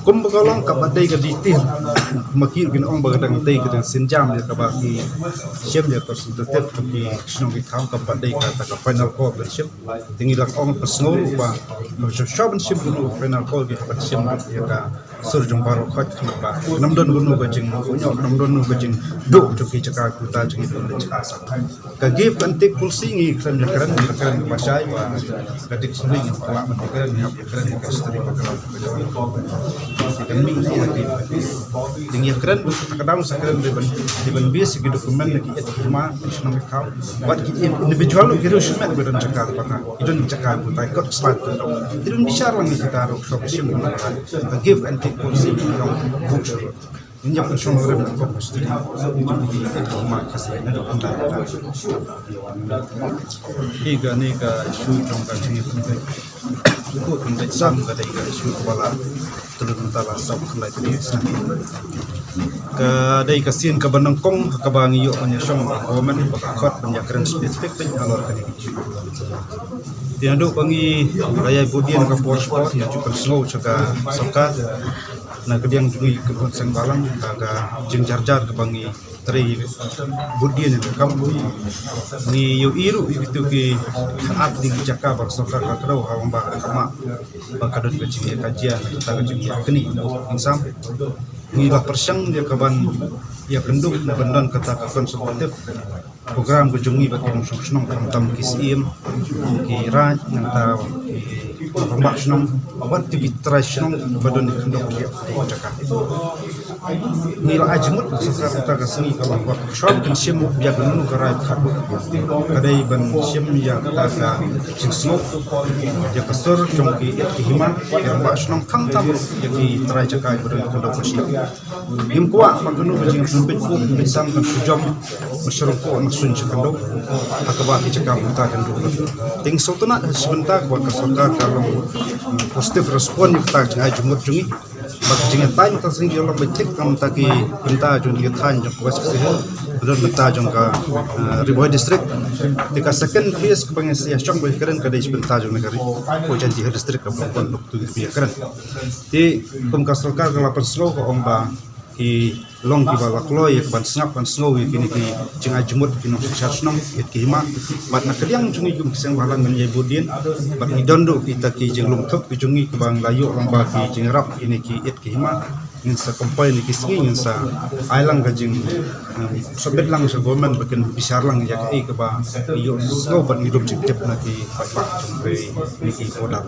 Kumbaga lang kapaday ka detail makir gin ong bagadang tay ka sinjam ya kabaki siyem ya representative ki sinong ikam kapaday ka ta final call ba siyem tingi lang ong pasnol ba shaban siyem gunu final call ki pa siyem ya ka surjung baro khat ba namdon gunu ga jing kunyo namdon ga jing do to ki chaka ku ta jing to chaka sa ka give and take pulsing kan ya kan pasai wa ka dik swing wa man kan ya kan ka stri pa kan mi dengan keren kadang sekeren di bias gitu dokumen lagi etikma nasional kau buat individual gitu semen beran cakap apa itu cakap buat ikut slide itu bicara lagi kita harus fokusin give and take policy culture ini yang penting orang fokus di etikma kasih ada anda tiga ni ke isu trong kajian itu ikut untuk sam kata isu kepala terus mentala sab kelai tadi ke dai kasin ke banangkong ke bangi yo menyosong government bakot penjakaran spesifik pe alor kali tiando bangi raya budian ke sport yang cukup slow juga sokat na kediang jui ke konseng balang aga jeng jarjar ke bangi tri budian ke kambu ni yo iru itu ki at di jaka bar sokat ka kro ha ba kama bakadot ke jing kajian ta ke jing kini insam ni lah persang dia kaban ya penduk bendan kata konsultatif program kujungi bagi masyarakat tam kisim ki raj yang ta pembahasan buat aktivitas badan kendok dia cakap ni lah ajmut sekarang kita kesini kalau workshop kan sim dia gunu kerai kadai ban sim ya kata jingslo dia kasur jongki himan yang pembahasan tam jadi terai cakap badan kendok dia yang kuat magunu bajing sempit pun pisang kan sujam masyarakat sun cakandok akabah cakap kita kan dulu ting sotuna sebentar buat kesoka kalau positif respon kita jangan jumut jungi bagi jangan tanya tasing dia orang becek kam taki benta jungi tanya jong kuas sih dan benta jong ka ribuan distrik tika second phase kepengesia cong berkeren kadai benta jong negeri ko janji distrik kapon waktu dia keren di pemkasolka kalau perslow ko omba ki long ki balak loy ban snap ban snow kini ki jinga jumut ki no sasnam ki hima bat na kediang jungi jum kisang balang men budin bat ni dondo kita ki jing lum thop ki jungi ki bang layu orang ba ki jing rap ini ki ki hima in sa company ni ki singi in sa ailang ga jing sobet lang sa government bakin bisar lang ya ki ke ba yo snow bat ni dum cip na ki pa jung ni ki poda